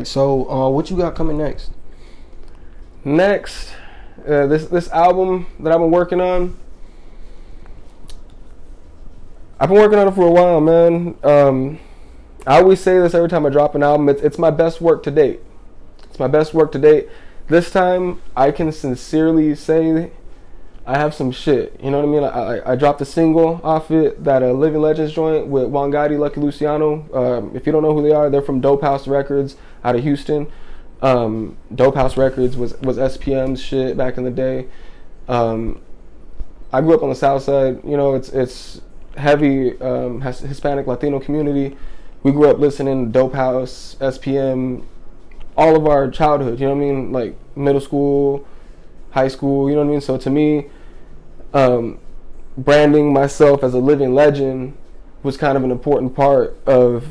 So, what you got coming next? Next, this album that I've been working on. I've been working on it for a while, man. I always say this every time I drop an album. It's my best work to date. It's my best work to date. This time, I can sincerely say I have some shit. You know what I mean? I dropped a single off it, that Living Legends joint with Juan Gotti, Lucky Luciano. If you don't know who they are, they're from Dope House Records out of Houston. Dope House Records was SPM's shit back in the day. I grew up on the South Side. You know, it's heavy Hispanic Latino community. We grew up listening to Dope House, SPM, all of our childhood. You know what I mean? Like middle school, high school. You know what I mean? So to me, branding myself as a living legend was kind of an important part of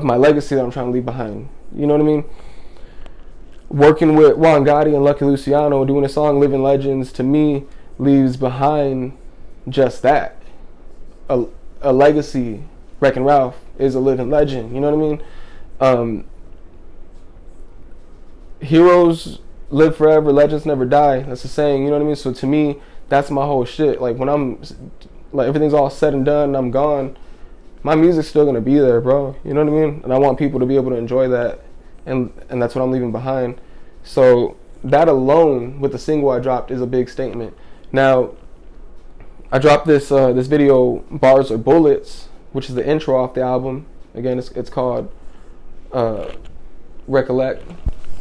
my legacy that I'm trying to leave behind. You know what I mean? Working with Juan Gotti and Lucky Luciano, doing a song Living Legends, to me, leaves behind just that. A legacy. WreckinRalph is a living legend. You know what I mean? Heroes live forever, legends never die. That's the saying, you know what I mean? So to me, that's my whole shit. Like when everything's all said and done and I'm gone, my music's still gonna be there, bro. You know what I mean? And I want people to be able to enjoy that, and that's what I'm leaving behind. So that alone, with the single I dropped, is a big statement. Now, I dropped this video, Bars or Bullets, which is the intro off the album. Again, it's called Recollect,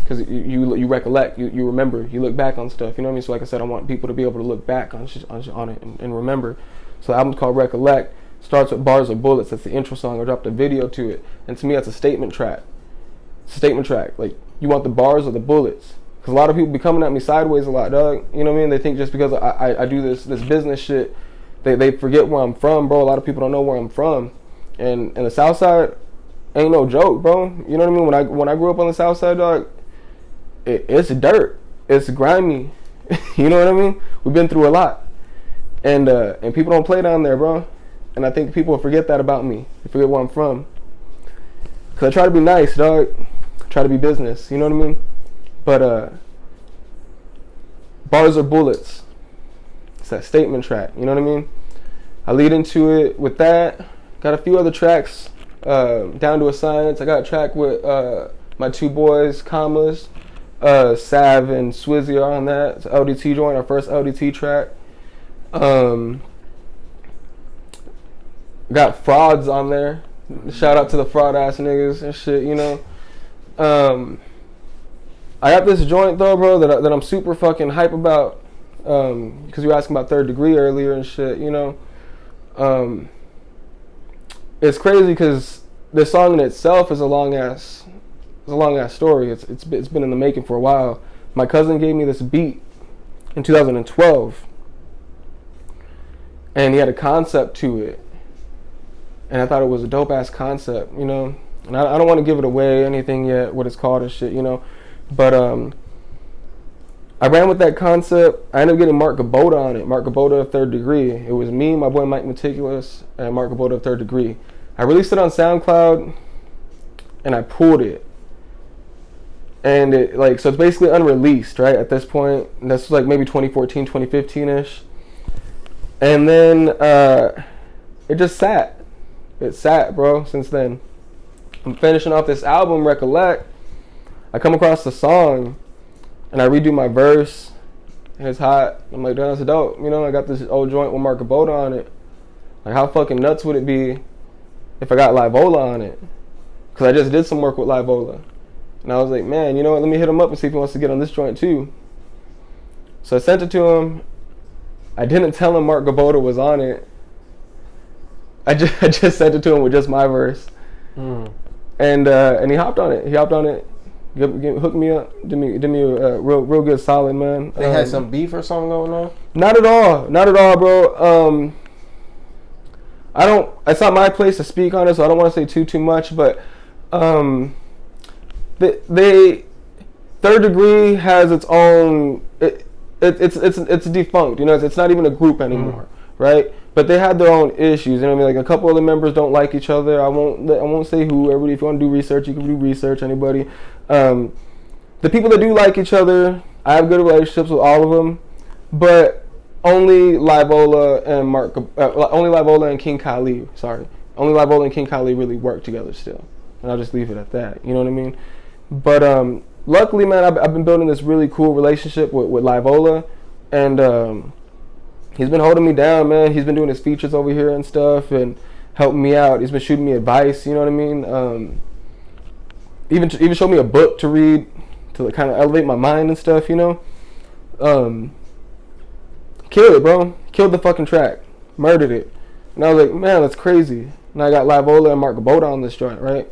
because you recollect, you remember, you look back on stuff. You know what I mean? So like I said, I want people to be able to look back on it and remember. So the album's called Recollect. Starts with Bars or Bullets. That's the intro song. I dropped a video to it, and to me, that's a statement track. It's a statement track. Like, you want the bars or the bullets? Because a lot of people be coming at me sideways a lot, dog. You know what I mean? They think just because I do this business shit, they forget where I'm from, bro. A lot of people don't know where I'm from, and the South Side ain't no joke, bro. You know what I mean? When I grew up on the South Side, dog, it's dirt. It's grimy. You know what I mean? We've been through a lot, and people don't play down there, bro. And I think people forget that about me. They forget where I'm from. Cause I try to be nice, dog. I try to be business. You know what I mean? But Bars or Bullets. It's that statement track. You know what I mean? I lead into it with that. Got a few other tracks. Down to a Science. I got a track with my two boys, Commas. Sav and Swizzy are on that. It's an LDT joint, our first LDT track. Got Frauds on there. Shout out to the fraud ass niggas and shit, you know. I got this joint though, bro, that I'm super fucking hype about. Because you were asking about Third Degree earlier and shit, you know. It's crazy because this song in itself is a long ass story. It's been in the making for a while. My cousin gave me this beat in 2012, and he had a concept to it. And I thought it was a dope ass concept, you know. And I don't want to give it away, anything yet, what it's called and shit, you know. But I ran with that concept. I ended up getting Mark Gaboda on it. Mark Gaboda of Third Degree. It was me, my boy Mike Meticulous, and Mark Gaboda of Third Degree. I released it on SoundCloud, and I pulled it. And so it's basically unreleased, right, at this point. And that's like maybe 2014, 2015-ish. And then it just sat. It sat, bro, since then. I'm finishing off this album, Recollect. I come across the song, and I redo my verse, and it's hot. I'm like, damn, that's dope. You know, I got this old joint with Mark Gaboda on it. Like, how fucking nuts would it be if I got Livola on it? Because I just did some work with Livola. And I was like, man, you know what? Let me hit him up and see if he wants to get on this joint, too. So I sent it to him. I didn't tell him Mark Gaboda was on it. I just sent it to him with just my verse, and he hopped on it. He hopped on it, hooked me up, did me a real good solid, man. They had some beef or something going on? Not at all, bro. It's not my place to speak on it, so I don't want to say too much. But they Third Degree has its own. It's defunct. You know, it's not even a group anymore, right? but they had their own issues. You know what I mean? Like a couple of the members don't like each other. I won't say who. Everybody, if you want to do research, you can do research. Anybody. The people that do like each other, I have good relationships with all of them, but only Livola and KingKylelee. Sorry, only Livola and KingKylelee really work together still, and I'll just leave it at that. You know what I mean? But luckily, man, I've been building this really cool relationship with Livola, and he's been holding me down, man. He's been doing his features over here and stuff, and helping me out. He's been shooting me advice. You know what I mean? Even showed me a book to read to kind of elevate my mind and stuff. You know? Killed it, bro. Killed the fucking track. Murdered it. And I was like, man, that's crazy. And I got Livola and Mark Gaboda on this joint, right?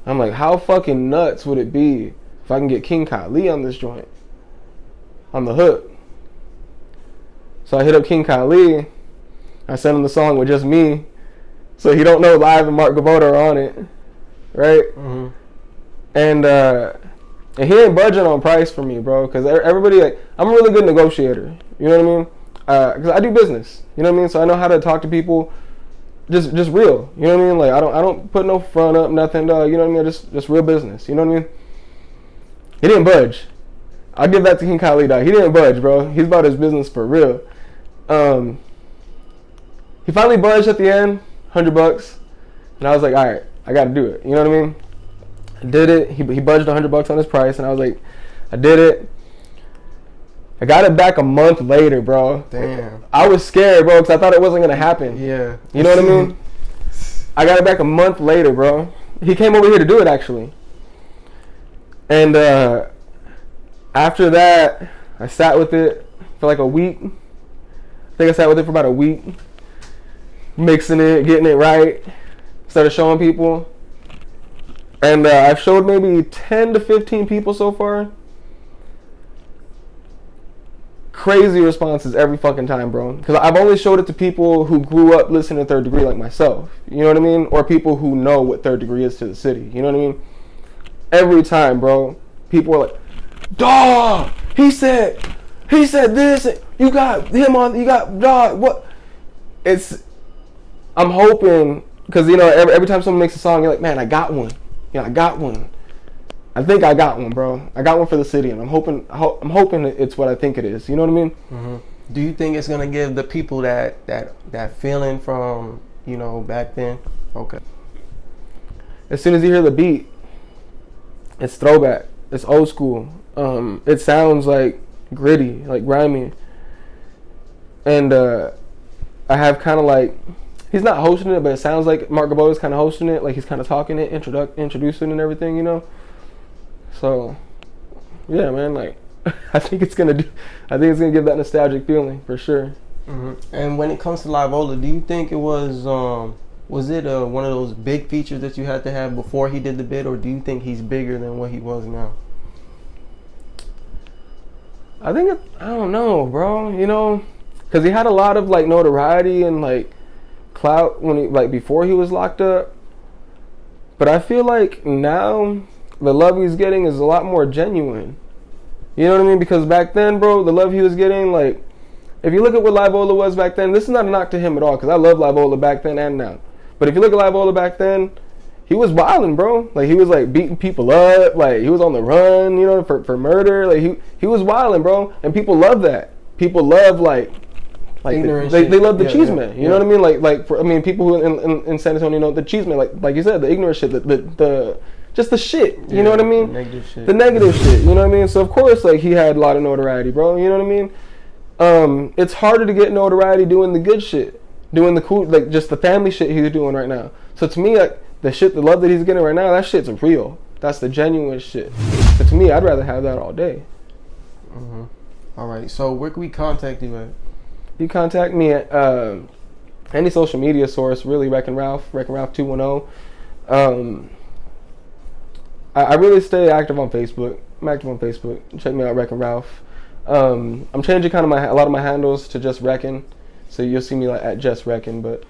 I'm like, how fucking nuts would it be if I can get KingKylelee on this joint? On the hook. So I hit up KingKylelee. I sent him the song with just me. So he don't know Live and Mark Gaboda are on it. Right? Mm-hmm. And he ain't budging on price for me, bro. Because everybody, like, I'm a really good negotiator. You know what I mean? Because I do business. You know what I mean? So I know how to talk to people just real. You know what I mean? Like, I don't put no front up, nothing, dog. You know what I mean? Just real business. You know what I mean? He didn't budge. I'll give that to KingKylelee, dog. He didn't budge, bro. He's about his business for real. He finally budged at the end, $100. And I was like, all right, I got to do it. You know what I mean? I did it. He budged $100 on his price, and I was like, I did it. I got it back a month later, bro. Damn. I was scared, bro, because I thought it wasn't going to happen. Yeah. You know what I mean? I got it back a month later, bro. He came over here to do it, actually. And after that, I sat with it for like a week. I think I sat with it for about a week. Mixing it, getting it right. Started showing people. And I've showed maybe 10 to 15 people so far. Crazy responses every fucking time, bro. Because I've only showed it to people who grew up listening to Third Degree like myself. You know what I mean? Or people who know what Third Degree is to the city. You know what I mean? Every time, bro. People are like, dawg, he said this. You got him on, you got, dawg, what? I'm hoping, because, you know, every time someone makes a song, you're like, man, I got one. Yeah, I got one. I think I got one, bro. I got one for the city, and I'm hoping it's what I think it is. You know what I mean? Mm-hmm. Do you think it's gonna give the people that feeling from, you know, back then? Okay. As soon as you hear the beat, it's throwback. It's old school. It sounds like gritty, like grimy. And I have kind of like, he's not hosting it, but it sounds like Mark Gaboda's kind of hosting it, like he's kind of talking it, introducing and everything, you know. So, yeah, man, like, I think it's gonna give that nostalgic feeling for sure. Mm-hmm. And when it comes to Livola, do you think it was it one of those big features that you had to have before he did the bid, or do you think he's bigger than what he was now? I don't know, bro. You know, because he had a lot of like notoriety and like clout when he, like, before he was locked up. But I feel like now the love he's getting is a lot more genuine. You know what I mean? Because back then, bro, the love he was getting, like, if you look at what Livola was back then, this is not a knock to him at all, because I love Livola back then and now. But if you look at Livola back then, he was wilding, bro. Like, he was like beating people up, like he was on the run, you know, for murder. Like he was wilding, bro, and people love that. People love like they love the cheese man. You know what I mean? People who in San Antonio know the cheese man, like you said, the ignorant shit, the just the shit. You know what I mean? The negative shit. You know what I mean? So of course, like, he had a lot of notoriety, bro. You know what I mean? It's harder to get notoriety doing the good shit, doing the cool, like, just the family shit he's doing right now. So to me, like, the love that he's getting right now, that shit's real. That's the genuine shit. But to me, I'd rather have that all day. Mm-hmm. All right. So where can we contact you at? You contact me at any social media source, really. WreckinRalph 210. I really stay active on Facebook. I'm active on Facebook. Check me out, WreckinRalph. I'm changing kind of a lot of my handles to just Wreckin, so you'll see me like at just Wreckin, but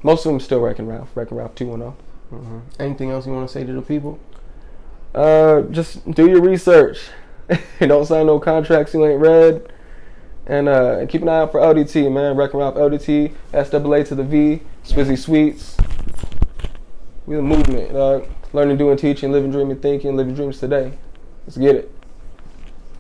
most of them still WreckinRalph 210. Mm-hmm. Anything else you want to say to the people? Just do your research. Don't sign no contracts you ain't read. And keep an eye out for LDT, man. WreckinRalph LDT, SAA to the V, Swizzy Sweets. We the movement, dog. Learning, doing, teaching, living, dreaming, thinking, living dreams today. Let's get it.